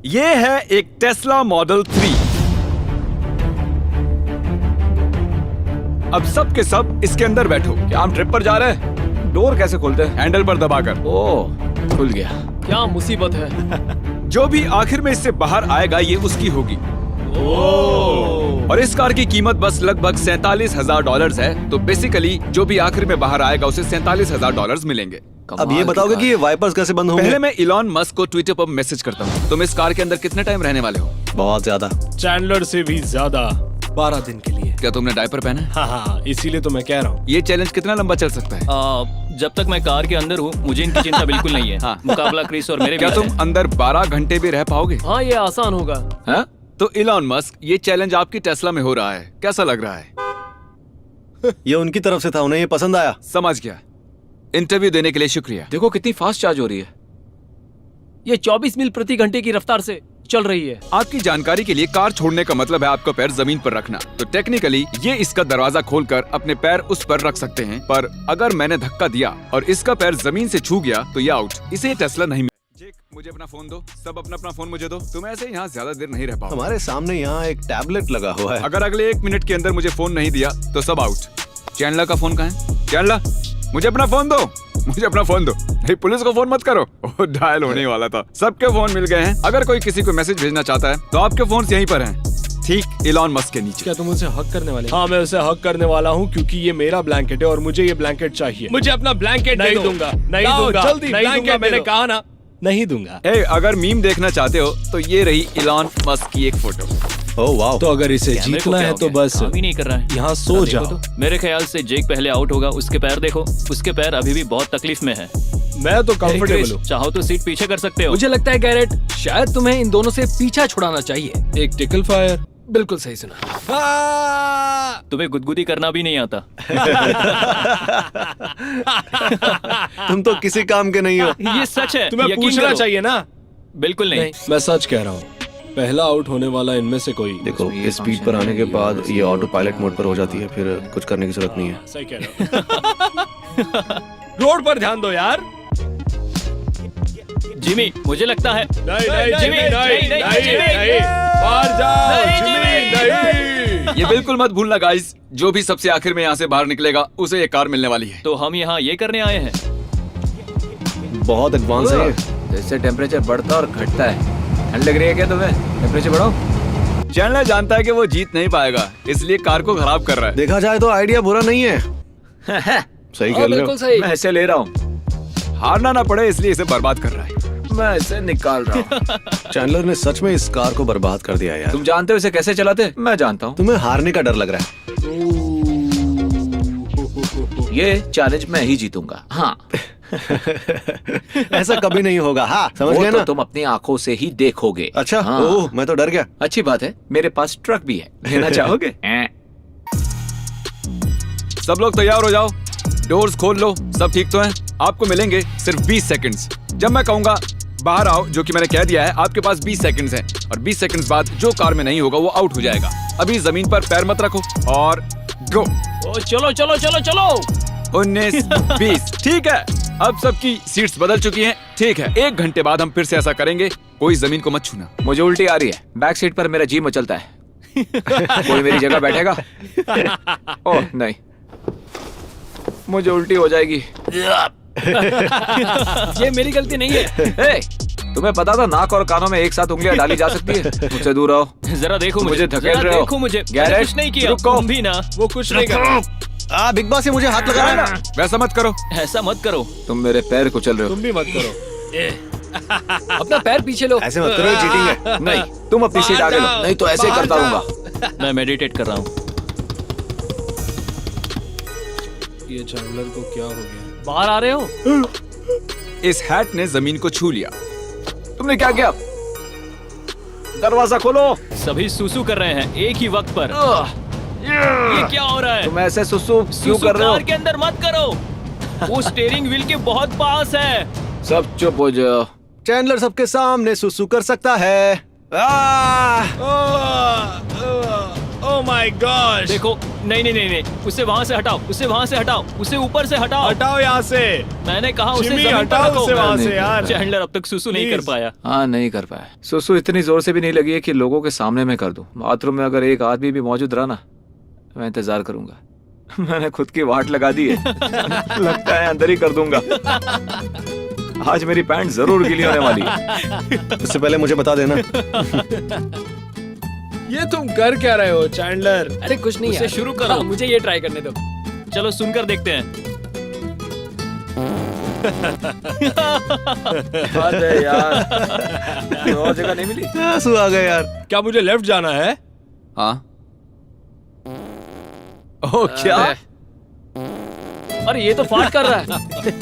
ये है एक टेस्ला मॉडल 3। अब सब के सब इसके अंदर बैठो। क्या हम ट्रिप पर जा रहे हैं? डोर कैसे खोलते हैं? हैंडल पर दबाकर। ओह, खुल गया। क्या मुसीबत है। जो भी आखिर में इससे बाहर आएगा ये उसकी होगी। और इस कार की कीमत बस लगभग $47,000 है। तो बेसिकली जो भी आखिर में बाहर आएगा उसे $47,000 मिलेंगे। अब ये बताओगे कि ये वाइपर्स कैसे बंद होंगे? पहले मैं इलॉन मस्क को ट्विटर पर मैसेज करता हूँ। तुम इस कार के अंदर कितने टाइम रहने वाले हो? बहुत ज्यादा। चैंडलर से भी ज्यादा, 12 दिन के लिए। क्या तुमने डायपर पहना है? हाँ, इसीलिए तो मैं कह रहा हूँ। ये चैलेंज कितना लंबा चल सकता है? जब तक मैं कार के अंदर हूँ मुझे इनकी चिंता बिल्कुल नहीं है। हाँ। मुकाबला क्रिस और मेरे क्या बीच तुम है। अंदर 12 घंटे भी रह पाओगे? हाँ, ये आसान होगा। हाँ? तो इलॉन मस्क, ये चैलेंज आपकी टेस्ला में हो रहा है, कैसा लग रहा है? ये उनकी तरफ से था, उन्हें ये पसंद आया। समझ गया। इंटरव्यू देने के लिए शुक्रिया। देखो कितनी फास्ट चार्ज हो रही है। ये 24 मील प्रति घंटे की रफ्तार से चल रही है। आपकी जानकारी के लिए, कार छोड़ने का मतलब है आपका पैर जमीन पर रखना। तो टेक्निकली ये इसका दरवाजा खोलकर अपने पैर उस पर रख सकते हैं, पर अगर मैंने धक्का दिया और इसका पैर जमीन से छू गया तो ये आउट। इसे टेस्ला नहीं। जेक, मुझे अपना फोन दो। सब अपना अपना फोन मुझे दो। तुम ऐसे यहाँ ज्यादा देर नहीं रह पाओ। हमारे सामने यहाँ एक टैबलेट लगा हुआ है। अगर अगले 1 मिनट के अंदर मुझे फोन नहीं दिया तो सब आउट। चैंडलर का फोन कहाँ है? चैंडलर, मुझे अपना फोन दो। मुझे अपना फोन दो। नहीं, पुलिस को फोन मत करो। ओह, डायल होने वाला था। सबके फोन मिल गए हैं। अगर कोई किसी को मैसेज भेजना चाहता है तो आपके फोन यहीं पर हैं, ठीक इलॉन मस्क के नीचे। क्या तुम उसे हक करने वाले? हाँ, मैं उसे हक करने वाला हूँ क्योंकि ये मेरा ब्लैंकेट है और मुझे ये ब्लैंकेट चाहिए। मुझे अपना ब्लैंकेट नहीं दूंगा। नहीं दूंगा, जल्दी ब्लैंकेट। मैंने कहा ना, नहीं दूंगा। अगर मीम देखना चाहते हो तो ये रही इलॉन मस्क की एक फोटो। ओह वाह। तो अगर इसे कैमरे को जीतना क्या है हो तो गया? बस काम ही नहीं कर रहा है। यहाँ सो देखो जाओ। तो, मेरे ख्याल से जेक पहले आउट होगा। उसके पैर देखो, उसके पैर अभी भी बहुत तकलीफ में है। मैं तो कंफर्टेबल हूँ। चाहो तो सीट पीछे कर सकते हो। मुझे लगता है गैरेट, शायद तुम्हें इन दोनों से पीछा छुड़ाना चाहिए। एक टिकल फायर। बिल्कुल सही सुना। तुम्हें गुदगुदी करना भी नहीं आता। तुम तो किसी काम के नहीं हो। ये सच है। तुम्हें यकीन पूछना करो। चाहिए ना। बिल्कुल नहीं। मैं सच कह रहा हूँ, पहला आउट होने वाला इनमें से कोई। देखो, इस स्पीड पर आने के बाद ये ऑटो पायलट मोड पर हो जाती है, फिर कुछ करने की जरूरत नहीं है। सही कह रहे हो। रोड पर ध्यान दो यार। जिमी, मुझे लगता है नहीं नहीं जिमी, नहीं नहीं, नहीं नहीं, नहीं, बाहर जाओ नहीं, जिमी, जिमी, नहीं। ये बिल्कुल मत भूलना गाइस, जो भी सबसे आखिर में यहाँ से बाहर निकलेगा उसे ये कार मिलने वाली है। तो हम यहाँ ये करने आए हैं। बहुत एडवांस है ये। जैसे टेम्परेचर बढ़ता और घटता है। ठंड लग रही है क्या तुम्हें? टेम्परेचर बढ़ाओ। चैंडलर जानता है कि वो जीत नहीं पाएगा, इसलिए कार को खराब कर रहा है। देखा जाए तो आइडिया बुरा नहीं है। सही कह रहे हो। बिल्कुल सही। मैं इसे ले रहा हूँ, हारना ना पड़े इसलिए इसे बर्बाद कर रहा है। मैं इसे निकाल रहा हूँ। चैंडलर ने सच में इस कार को बर्बाद कर दिया यार। तुम जानते हो इसे कैसे चलाते? मैं जानता हूँ। तुम्हें हारने का डर लग रहा है। ये चैलेंज मैं ही जीतूंगा। हाँ। ऐसा कभी नहीं होगा। हाँ, समझ गए तो ना? तुम अपनी आंखों से ही देखोगे। अच्छा। हाँ। ओह, मैं तो डर गया। अच्छी बात है, मेरे पास ट्रक भी है। लेना चाहोगे? सब लोग तैयार हो जाओ, डोर्स खोल लो। सब ठीक तो है? आपको मिलेंगे सिर्फ 20 सेकंड्स। जब मैं कहूंगा बाहर आओ, जो कि मैंने कह दिया है, आपके पास 20 सेकंड्स हैं और 20 सेकंड्स बाद जो कार में नहीं होगा वो आउट हो जाएगा। अभी जमीन पर पैर मत रखो और गो। ओ, चलो चलो चलो चलो। 19, 20। ठीक है, अब सबकी सीट्स बदल चुकी हैं। ठीक है, 1 घंटे बाद हम फिर से ऐसा करेंगे। कोई जमीन को मत छूना। मुझे उल्टी आ रही है, बैक सीट पर मेरा जी मचलता है। कोई मेरी जगह बैठेगा? ओह नहीं, मुझे उल्टी हो जाएगी। ये मेरी गलती नहीं है। हे, तुम्हें पता था नाक और कानों में एक साथ उंगलियां डाली जा सकती है? मुझसे दूर रहो। जरा देखो मुझे धकेल जरा रहे हो। देखो मुझे। गैरेज, मैंने कुछ नहीं किया। रुको। तुम भी ना। वो कुछ नहीं कर रहा। बिग बॉस, ये मुझे हाथ लगा रहा है ना। वैसा मत करो। ऐसा मत करो। तुम मेरे पैर को चल रहे हो। तुम भी मत करो। अपना पैर पीछे लो। ऐसे मत करो, ये चीटिंग है। नहीं, तुम अपनी सीट आगे लो, नहीं तो ऐसे ही करता रहूंगा। मैं मेडिटेट कर रहा हूँ। ये चैंडलर को क्या हो गया? बाहर आ रहे हो? इस हैट ने जमीन को छू लिया। तुमने क्या किया? दरवाजा खोलो। सभी सुसु कर रहे हैं एक ही वक्त पर। ये क्या हो रहा है? तुम ऐसे सुसु क्यों सुसु कर रहे हो? कार के अंदर मत करो। वो स्टीयरिंग व्हील के बहुत पास है। सब चुप हो जाओ। चैंडलर सबके सामने सुसु कर सकता है। ओह माय गॉड, देखो, नहीं नहीं नहीं नहीं, उसे वहाँ से हटाओ, उसे वहाँ से हटाओ, उसे ऊपर से हटाओ। हटाओ यहाँ से। मैंने कहा उसे जिमी, जमीन पर हटाओ रखो। उसे वहाँ से यार। चैंडलर अब तक सुसु नहीं कर Please। पाया। हाँ, नहीं कर पाया। सुसु इतनी जोर से भी नहीं लगी है कि लोगों के सामने मैं कर दूं। बाथरूम में अगर एक आदमी भी मौजूद रहा ना, मैं इंतजार करूंगा। मैंने खुद की वाट लगा दी है। लगता है अंदर ही कर दूंगा। आज मेरी पैंट जरूर गीली होने वाली है। इससे पहले मुझे बता देना। ये तुम कर क्या रहे हो चैंडलर? अरे कुछ नहीं उसे यार। शुरू करो। हाँ, मुझे ये ट्राई करने दो। चलो सुनकर देखते हैं। अरे यार, और जगह नहीं मिली। आंसू आ गए यार। क्या मुझे लेफ्ट जाना है? हाँ। ओ क्या? अरे ये तो फाट कर रहा है।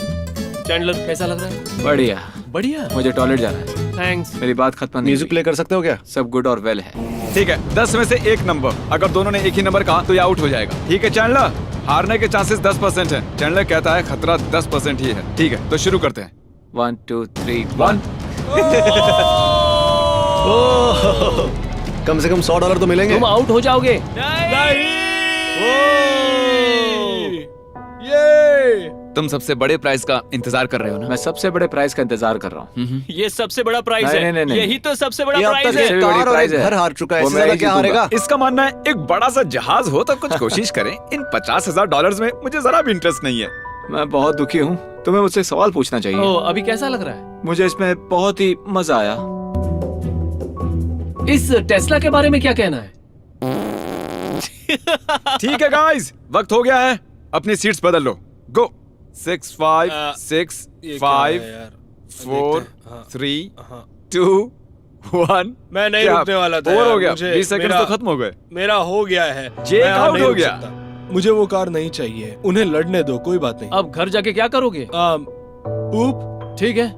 चैंडलर कैसा लग रहा है? बढ़िया। बढ़िया। मुझे टॉयलेट जाना है। थैंक्स। मेरी बात खत्म नहीं म्यूजिक हुई। प्ले कर सकते हो क्या? सब गुड और वेल है। ठीक है, 10 में से एक नंबर। अगर दोनों ने एक ही नंबर कहा तो ये आउट हो जाएगा। ठीक है चैंडलर, हारने के चांसेस 10% है। चैंडलर कहता है खतरा 10% ही है। ठीक है, तो शुरू करते हैं। 1 2 3 1। कम से कम $100 तो मिलेंगे। तुम आउट हो जाओगे। ये तुम सबसे बड़े प्राइस का इंतजार कर रहे हो ना? मैं सबसे बड़े प्राइस का इंतजार कर रहा हूँ। ये सबसे बड़ा प्राइस नहीं, है। नहीं, नहीं, यही तो सबसे बड़ा ये अब प्राइस तक है। एक सबसे बड़ी कार और प्राइस एक है। घर हार चुका है। वो इससे मैं ज्यादा ही क्या जीतूंगा। हारेगा? इसका मानना है एक बड़ा सा जहाज हो तो कुछ कोशिश करें। इन $50,000 में मुझे जरा भी इंटरेस्ट नहीं है। मैं बहुत दुखी हूँ। तुम्हें मुझसे एक सवाल पूछना चाहिए। ओ, अभी कैसा लग रहा है? मुझे इसमें बहुत ही मजा आया। इस टेस्ला के बारे में क्या कहना है? ठीक है गाइस, वक्त हो गया है। अपनी सीट्स बदल लो। गो। 6 5 6 ये क्या 5 है यार? 4 देखते हैं। हाँ। 3 हाँ। 2 1। मैं नहीं रुकने वाला था बोर यार। हो गया। मुझे 20 सेकंड मेरा- तो खत्म हो गए। मेरा हो गया है। जेक मैं यहाँ आउट नहीं हो रुक गया। सकता। मुझे वो कार नहीं चाहिए। उन्हें लड़ने दो, कोई बात नहीं। अब घर जाके क्या करोगे? ऊप। ठीक है।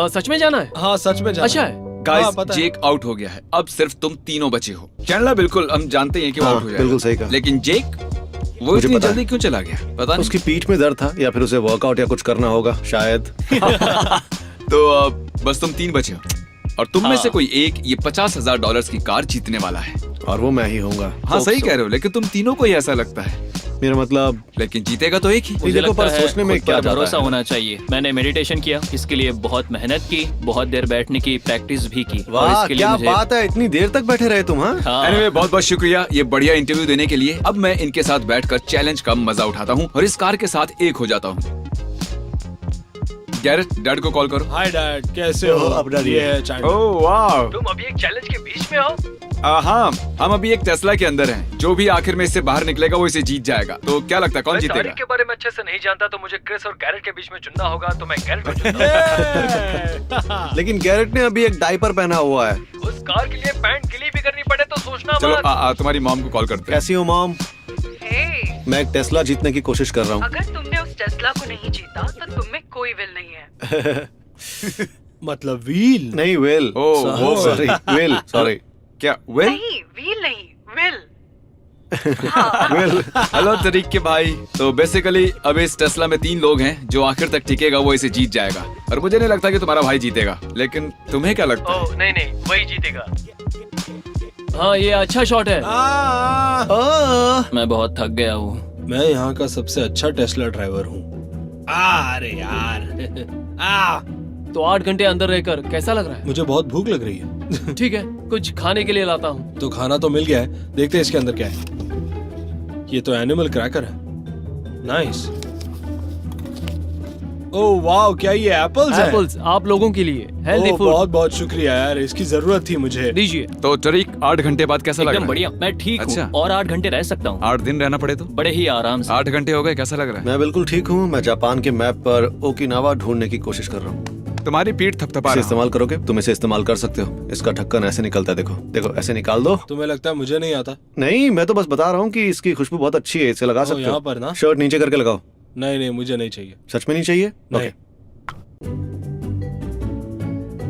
सच में जाना है? हाँ, सच में जाना। अच्छा है। गाइस, पता है। जेक आउट हो गया है। अब सिर्फ तुम तीनों बचे हो। चैंडलर बिल्कुल, हम जानते हैं कि वो हाँ, आउट हो जाएगा। बिल्कुल सही कहा। लेकिन जेक, वो मुझे इतनी पता है। जल्दी क्यों चला गया? पता नहीं। उसकी पीठ में दर्द था या फिर उसे वर्कआउट या कुछ करना होगा शायद। तो बस तुम 3 बचे हो और तुम में हाँ। से कोई एक ये $50,000 की कार जीतने वाला है। और वो मैं ही होऊंगा। हाँ, सही कह रहे हो, लेकिन तुम तीनों को ही ऐसा लगता है। मेरा मतलब लेकिन जीतेगा तो एक ही। मुझे देखो, पर लगता है सोचने में खुद क्या पर जाता भरोसा है। होना चाहिए। मैंने मेडिटेशन किया, इसके लिए बहुत मेहनत की, बहुत देर बैठने की प्रैक्टिस भी की। और वाह, इसके लिए क्या मुझे बात है। इतनी देर तक बैठे रहे तुम? हाँ, हाँ, एनीवे, बहुत बहुत शुक्रिया ये बढ़िया इंटरव्यू देने के लिए। अब मैं इनके साथ बैठकर चैलेंज का मजा उठाता हूँ और इस कार के साथ एक हो जाता हूँ। गैरेट, डैड को कॉल करो। हाय डैड, कैसे हो? अब डैड ये है चैंडलर। ओह वाह। तुम अभी एक चैलेंज के बीच में हो? हाँ, हम अभी एक टेस्ला के अंदर हैं। जो भी आखिर में इससे बाहर निकलेगा वो इसे जीत जाएगा। तो क्या लगता है कौन जीतेगा? के बारे में अच्छे से नहीं जानता, तो मुझे क्रिस और गैरेट के बीच में चुनना होगा, तो मैं गैरेट को चुनता हूँ। लेकिन गैरेट ने अभी एक डायपर पहना हुआ है। उस कार के लिए पैंट गीली भी करनी पड़े तो सोचना चलो मत। तुम्हारी मॉम को कॉल करते हैं। कैसी हो मॉम? हे, मैं एक टेस्ला जीतने की कोशिश कर रहा हूँ। अगर तुमने उस टेस्ला को नहीं जीता तो तुम में कोई विल नहीं है। मतलब व्हील? नहीं, वेल। ओह, वो सॉरी, वेल, सॉरी। क्या वेल? नहीं, व्हील नहीं, विल। हाँ, वेल। हेलो तरीक के भाई। तो बेसिकली अब इस टेस्ला में 3 लोग हैं। जो आखिर तक टिकेगा वो इसे जीत जाएगा। और मुझे नहीं लगता कि तुम्हारा भाई जीतेगा। लेकिन तुम्हें क्या लगता है? नहीं नहीं, वही जीतेगा। हाँ, ये अच्छा शॉट है। मैं बहुत थक गया हूँ। मैं यहाँ का सबसे अच्छा टेस्ला ड्राइवर हूँ। अरे यार। तो 8 घंटे अंदर रहकर कैसा लग रहा है? मुझे बहुत भूख लग रही है। ठीक है, कुछ खाने के लिए लाता हूँ। तो खाना तो मिल गया है। देखते हैं इसके अंदर क्या है। ये तो एनिमल क्रैकर है। नाइस। ओह वाह, क्या ये एप्पल्स हैं? एप्पल्स आप लोगों के लिए हेल्दी ओह, फूड। बहुत बहुत शुक्रिया यार, इसकी जरूरत थी मुझे। दीजिए। तो तरीक 8 घंटे बाद कैसा लग रहा एकदम है? बढ़िया, मैं ठीक अच्छा। हूँ और 8 घंटे रह सकता हूँ। 8 दिन रहना पड़े तो? बड़े ही आराम से। 8 घंटे हो गए, कैसा लग रहा है? मैं बिल्कुल ठीक हूँ। मैं जापान के मैप पर ओकिनावा ढूंढने की कोशिश कर रहा हूँ। तुम्हारी पीठ थपथपा इसे रहा इस्तेमाल करोगे? तुम इसे इस्तेमाल कर सकते हो। इसका ढक्कन ऐसे निकलता है। देखो देखो, ऐसे निकाल दो। तुम्हें लगता है मुझे नहीं आता? नहीं, मैं तो बस बता रहा हूँ कि इसकी खुशबू बहुत अच्छी है। इसे लगा सकते यहाँ हो। पर ना? शर्ट नीचे करके लगाओ। नहीं नहीं, मुझे नहीं चाहिए। सच में नहीं चाहिए? नहीं। ओके।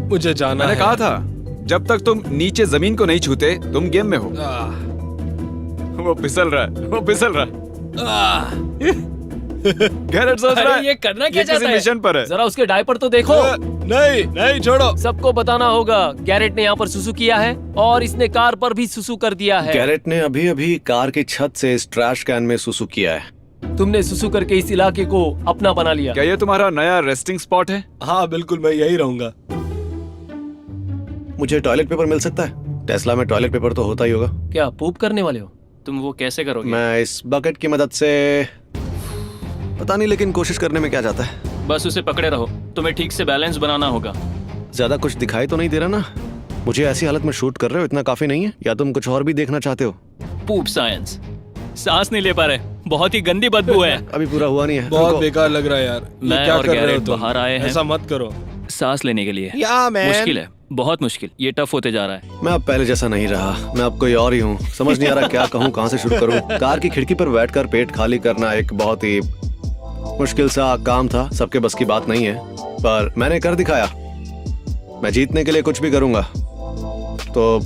मुझे जाना मैंने है। कहा था जब तक तुम नीचे जमीन को नहीं छूते तुम गेम में हो। आह, वो फिसल रहा है, वो फिसल रहा है। आह। गैरेट सोच रहा अरे है ये करना क्या ये किसी चाहता है? मिशन पर है। जरा उसके डायपर तो देखो। नहीं नहीं छोड़ो। सबको बताना होगा गैरेट ने यहाँ पर सुसु किया है और इसने कार पर भी सुसु कर दिया है। गैरेट ने अभी अभी कार की छत से इस ट्रैश कैन में सुसु किया है। तुमने सुसु करके इस इलाके को अपना बना लिया। क्या ये तुम्हारा नया रेस्टिंग स्पॉट है? हाँ बिल्कुल, मैं यही रहूंगा। मुझे टॉयलेट पेपर मिल सकता है? टेस्ला में टॉयलेट पेपर तो होता ही होगा। क्या पूप करने वाले हो? तुम वो कैसे करोगे? मैं इस बकेट की मदद से पता नहीं, लेकिन कोशिश करने में क्या जाता है। बस उसे पकड़े रहो, तुम्हें ठीक से बैलेंस बनाना होगा। ज्यादा कुछ दिखाई तो नहीं दे रहा ना? मुझे ऐसी हालत में शूट कर रहे हो, इतना काफी नहीं है? या तुम कुछ और भी देखना चाहते हो? पूप साइंस। सांस नहीं ले पा रहे, बहुत ही गंदी बदबू है। अभी पूरा हुआ नहीं है। बहुत रुको। बेकार लग रहा है यार। ये मैं क्या और कर रहे हो गैरेट तुम? बाहर आए हैं। ऐसा मत करो। सांस लेने के लिए या मैन। मुश्किल है, बहुत मुश्किल। ये टफ होते जा रहा है। मैं अब पहले जैसा नहीं रहा, मैं अब कोई और ही हूँ। समझ नहीं आ रहा क्या कहूँ, कहाँ से शुरू करूँ। कार की खिड़की पर बैठकर पेट खाली करना एक बहुत ही मुश्किल सा काम था, सबके बस की बात नहीं है, पर मैंने कर दिखाया। मैं जीतने के लिए कुछ भी करूंगा, तो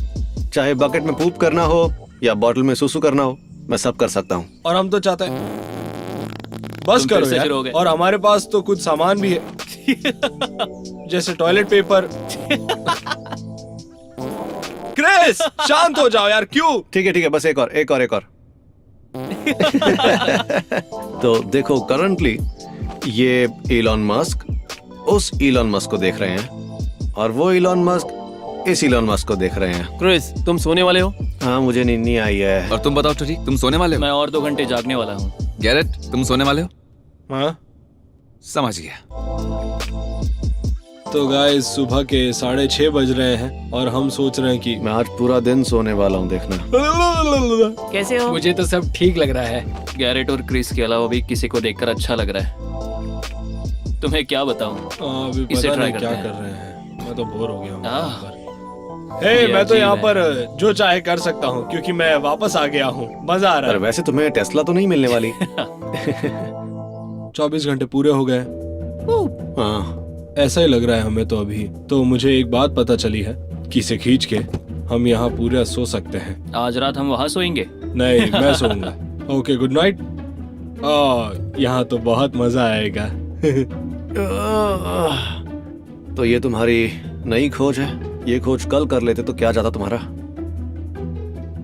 चाहे बकेट में पूप करना हो या बॉटल में सुसु करना हो, मैं सब कर सकता हूँ। और हम तो चाहते हैं बस तुम फिर करो से यार। शुरू हो गए। और हमारे पास तो कुछ सामान भी है जैसे टॉयलेट पेपर। क्रिस शांत हो जाओ यार, क्यों? ठीक है, बस एक और। तो देखो, करंटली ये इलॉन मस्क उस इलॉन मस्क को देख रहे हैं और वो इलॉन मस्क इस इलॉन मस्क को देख रहे हैं। क्रिस, तुम सोने वाले हो? हाँ, मुझे नींद नहीं आई है। और तुम बताओ टरी, तुम सोने वाले हो? मैं और 2 घंटे जागने वाला हूँ। गैरेट, तुम सोने वाले हो? हाँ समझ गया। तो गाइस सुबह के 6:30 बज रहे हैं और हम सोच रहे हैं कि मैं आज पूरा दिन सोने वाला हूँ, देखना। कैसे हो? मुझे तो सब ठीक लग रहा है। गैरेट और क्रिस के अलावा भी किसी को देखकर अच्छा लग रहा है। तुम्हें क्या बताऊं? अभी इसे पता ट्राई नहीं क्या करते कर हैं। रहे हैं। मैं तो बोर हो गया हूँ आह। यहाँ पर। हे, मैं तो अजीब यहाँ है। पर जो चाहे कर सकता हूँ क्योंकि मैं वापस आ गया हूँ। मजा आ रहा पर है। वैसे तुम्हें टेस्ला तो नहीं मिलने वाली। 24 घंटे पूरे हो गए। हाँ, ऐसा ही लग रहा है हमें तो अभी। तो मुझे एक बात पता चली है कि इसे खींच के हम यहाँ पूरा सो सकते हैं। आज रात हम वहाँ सोएंगे। नहीं, मैं सोऊंगा। Okay, good night. यहाँ तो बहुत मजा आएगा। तो ये तुम्हारी नई खोज है? ये खोज कल कर लेते तो क्या जाता तुम्हारा?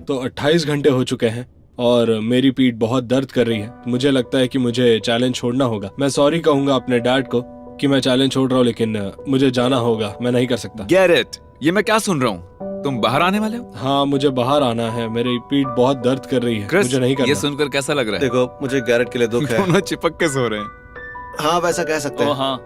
तो 28 घंटे हो चुके हैं और मेरी पीठ बहुत दर्द कर रही है। मुझे लगता है कि मुझे चैलेंज छोड़ना होगा। मैं सॉरी कहूंगा अपने डैड को कि मैं चैलेंज छोड़ रहा हूँ, लेकिन मुझे जाना होगा। मैं नहीं कर सकता। गैरेट, ये मैं क्या सुन रहा हूँ? तुम बाहर आने वाले हो? हाँ, मुझे बाहर आना है। मेरी पीठ बहुत दर्द कर रही है। क्रिस, मुझे नहीं करना। ये सुनकर कैसा लग रहा है? देखो, मुझे गैरेट के लिए दुख है। दोनों चिपक के सो रहे हैं। हाँ, वैसा कह सकते ओ हैं। हाँ,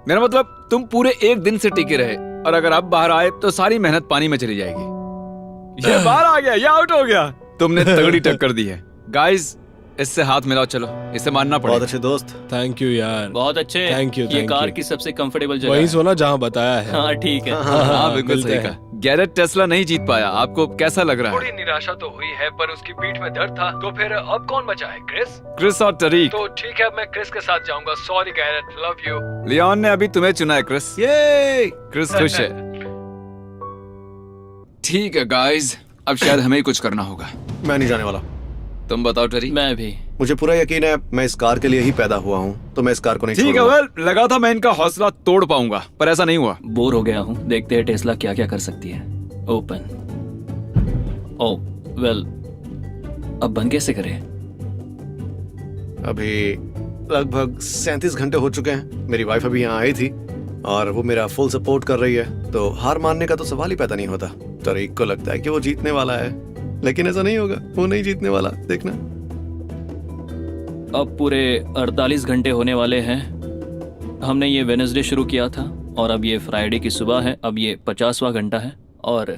मेरा मतलब तुम पूरे एक दिन से टिके रहे और अगर अब बाहर आए तो सारी मेहनत पानी में चली जाएगी। ये बाहर आ गया, ये आउट हो गया। तुमने तगड़ी टक्कर दी है। गाइस, इससे हाथ मिलाओ, चलो, इसे मानना बहुत पड़ेगा। अच्छे दोस्त। थैंक यू यार। बहुत अच्छे। Thank you, ये thank कार you। की सबसे कंफर्टेबल जगह वही है। सोना जहाँ बताया है। हाँ ठीक है। हाँ, बिल्कुल मिलते सही हैं। कहा। गैरेट टेस्ला नहीं जीत पाया, आपको कैसा लग रहा थोड़ी है? निराशा तो हुई है, पर उसकी पीठ में दर्द था। तो फिर अब कौन बचा है? क्रिस? क्रिस और टरीक। तो ठीक है, मैं क्रिस के साथ जाऊंगा। Sorry Garrett, love you. Leon ने अभी तुम्हें चुना है क्रिस। ये क्रिस खुश है। ठीक है गाइस, अब शायद हमें ही कुछ करना होगा। मैं नहीं जाने वाला। तुम बताओ टरी। मैं भी। मुझे पूरा यकीन है मैं इस कार के लिए ही पैदा हुआ हूँ, तो मैं इस कार को नहीं ठीक है, छोड़ूंगा। वेल, लगा था मैं इनका हौसला तोड़ पाऊंगा, पर ऐसा नहीं हुआ। बोर हो गया हूँ। देखते हैं टेस्ला क्या क्या कर सकती है। ओपन। ओ वेल, अब बंद कैसे करें? अभी लगभग 37 घंटे हो चुके हैं। मेरी वाइफ अभी यहाँ आई थी और वो मेरा फुल सपोर्ट कर रही है, तो हार मानने का तो सवाल ही पैदा नहीं होता। तरीक को लगता है कि वो जीतने वाला है, लेकिन ऐसा नहीं होगा। वो नहीं जीतने वाला, देखना। अब पूरे 48 घंटे होने वाले हैं। हमने ये वेडनेसडे शुरू किया था और अब ये फ्राइडे की सुबह है। अब ये 50वां घंटा है और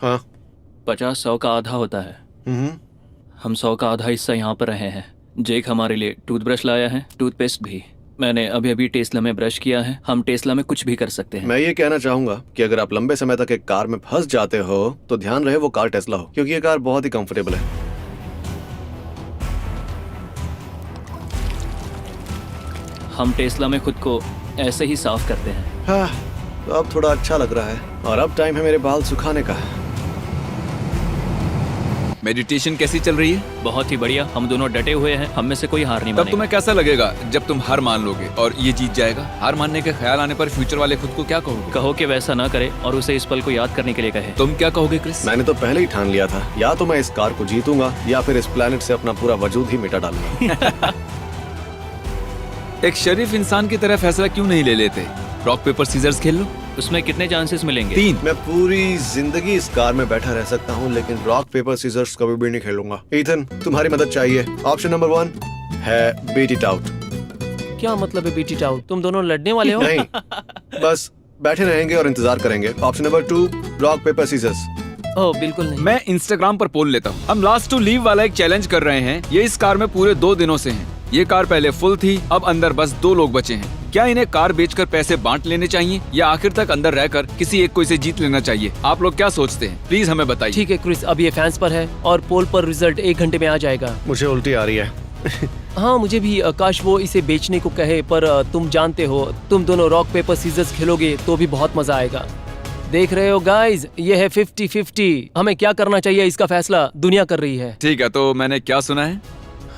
हाँ। 50 100 का आधा होता है। हम्म। हम 100 का आधा हिस्सा यहाँ पर रहे हैं। जेक हमारे लिए टूथब्रश लाया है, टूथपेस्ट भी। मैंने अभी अभी टेस्ला में ब्रश किया है। हम टेस्ला में कुछ भी कर सकते हैं। मैं ये कहना चाहूंगा कि अगर आप लंबे समय तक एक कार में फंस जाते हो तो ध्यान रहे वो कार टेस्ला हो, क्योंकि ये कार बहुत ही कंफर्टेबल है। हम टेस्ला में खुद को ऐसे ही साफ करते हैं। हाँ, तो अब थोड़ा अच्छा लग रहा है और अब टाइम है मेरे बाल सुखाने का। मेडिटेशन कैसी चल रही है? बहुत ही बढ़िया, हम दोनों डटे हुए हैं, हम में से कोई हार नहीं तब मानेगा। तुम्हें कैसा लगेगा जब तुम हार मान लोगे और ये जीत जाएगा? हार मानने के ख्याल आने पर फ्यूचर वाले खुद को क्या कहोगे? कहो कि वैसा ना करे और उसे इस पल को याद करने के लिए कहे। तुम क्या कहोगे क्रिस? मैंने तो पहले ही ठान लिया था, या तो मैं इस कार को जीतूंगा या फिर इस प्लेनेट से अपना पूरा वजूद ही मिटा डालूंगा। एक शरीफ इंसान की तरह फैसला क्यों नहीं ले लेते? रॉक पेपर सीजर्स खेल लो। उसमें कितने चांसेस मिलेंगे? 3। मैं पूरी जिंदगी इस कार में बैठा रह सकता हूँ, लेकिन रॉक पेपर सीजर्स कभी भी नहीं खेलूंगा। ईथन, तुम्हारी मदद चाहिए। ऑप्शन नंबर 1 है बीट इट आउट। क्या मतलब है बीट इट आउट? तुम दोनों लड़ने वाले हो? नहीं, बस बैठे रहेंगे और इंतजार करेंगे। Option number 2 rock paper scissors. ओह बिल्कुल नहीं। मैं इंस्टाग्राम पर पोल लेता हूँ। हम लास्ट टू लीव वाला एक चैलेंज कर रहे हैं। ये इस कार में पूरे 2 दिनों से हैं। ये कार पहले फुल थी, अब अंदर बस 2 लोग बचे हैं। क्या इन्हें कार बेचकर पैसे बांट लेने चाहिए या आखिर तक अंदर रहकर किसी एक को इसे जीत लेना चाहिए? आप लोग क्या सोचते हैं? प्लीज हमें बताइए। ठीक है क्रिस, अब ये फैंस पर है और पोल पर रिजल्ट 1 घंटे में आ जाएगा। मुझे उल्टी आ रही है। हाँ मुझे भी। काश वो इसे बेचने को कहे, पर तुम जानते हो, तुम दोनों रॉक पेपर सीजर्स खेलोगे तो भी बहुत मजा आएगा। देख रहे हो गाइज, ये है 50-50। हमें क्या करना चाहिए इसका फैसला दुनिया कर रही है। ठीक है, तो मैंने क्या सुना है?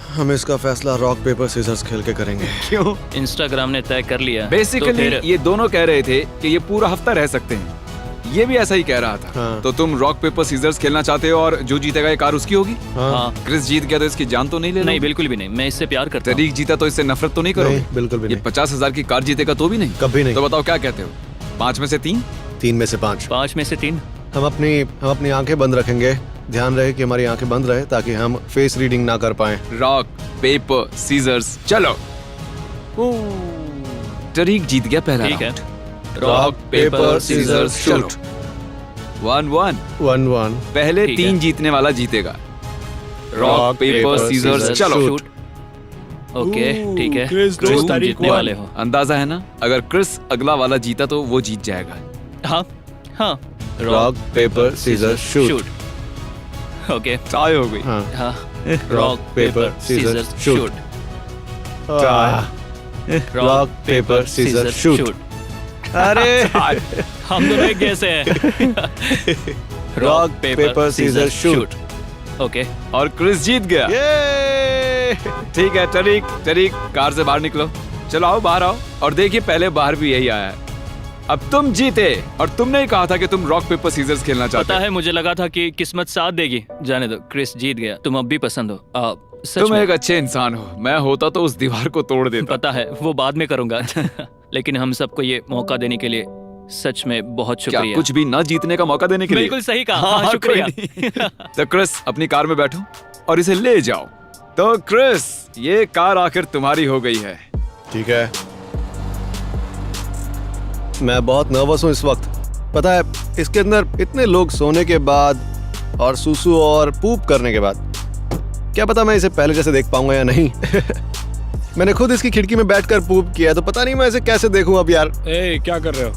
हम इसका फैसला रॉक पेपर सीजर्स खेल के करेंगे। क्यों? इंस्टाग्राम ने तय कर लिया। बेसिकली तो फिर ये दोनों कह रहे थे कि ये पूरा हफ्ता रह सकते हैं। ये भी ऐसा ही कह रहा था। हाँ। तो तुम रॉक पेपर सीजर्स खेलना चाहते हो और जो जीतेगा ये कार उसकी होगी? हाँ, क्रिस जीत गया तो इसकी जान तो नहीं ले नहीं बिल्कुल भी नहीं, मैं इससे प्यार करता हूँ। तरीक जीता तो इससे नफरत तो नहीं करोगे? नहीं, बिल्कुल भी ये नहीं। 50,000 की कार जीतेगा तो भी नहीं? कभी नहीं। तो बताओ क्या कहते हो? 5 में से 3? 3 में से 5। 5 में से 3। हम अपनी आंखें बंद रखेंगे। ध्यान रहे कि हमारी आंखें बंद रहे ताकि हम फेस रीडिंग ना कर पाए। रॉक पेपर सीजर्स, चलो। तरीक जीत गया पहला ठीक है, round. Rock paper scissors shoot. 1-1। 1-1। पहले ठीक 3 है। जीतने वाला जीतेगा। Rock rock, paper paper, scissors, scissors, चलो। शूट। ओके ठीक है, क्रिस, क्रिस, तुम तारीख जीतने 1। वाले हो। अंदाजा है ना? अगर क्रिस अगला वाला जीता तो वो जीत जाएगा। हाँ हाँ, rock paper scissors shoot. Okay tie हो गई। हाँ। हाँ, rock paper scissors shoot. Rock paper scissors shoot. अरे हम दोनों एक जैसे हैं। Rock paper scissors shoot. Okay, और क्रिस जीत गया। ठीक है तरीक कार से बाहर निकलो। चलो आओ, बाहर आओ। और देखिए पहले बाहर भी यही आया है। अब तुम जीते और तुमने ही कहा था कि तुम रॉक पेपर सीजर्स खेलना चाहते पता हो। है मुझे लगा था कि किस्मत साथ देगी। जाने दो, क्रिस जीत गया। तुम अब भी पसंद हो। सच तुम में एक अच्छे इंसान हो। मैं होता तो उस दीवार को तोड़ देता। पता है, वो बाद में करूंगा। लेकिन हम सबको ये मौका देने के लिए सच में बहुत क्या शुक्रिया। कुछ भी ना जीतने का मौका देने के लिए? बिल्कुल सही कहा। हाँ, हाँ, शुक्रिया। कोई नहीं। तो क्रिस अपनी कार में बैठो और इसे ले जाओ। तो क्रिस, ये कार आखिर तुम्हारी हो गई है। ठीक है। मैं बहुत नर्वस हूँ इस वक्त। पता है, इसके अंदर इतने लोग सोने के बाद और सुसु और पूप करने के बाद, क्या पता मैं इसे पहले जैसे देख पाऊंगा या नहीं। मैंने खुद इसकी खिड़की में बैठकर पूप किया, तो पता नहीं मैं इसे कैसे देखूं अब यार। ए, क्या कर रहे हो?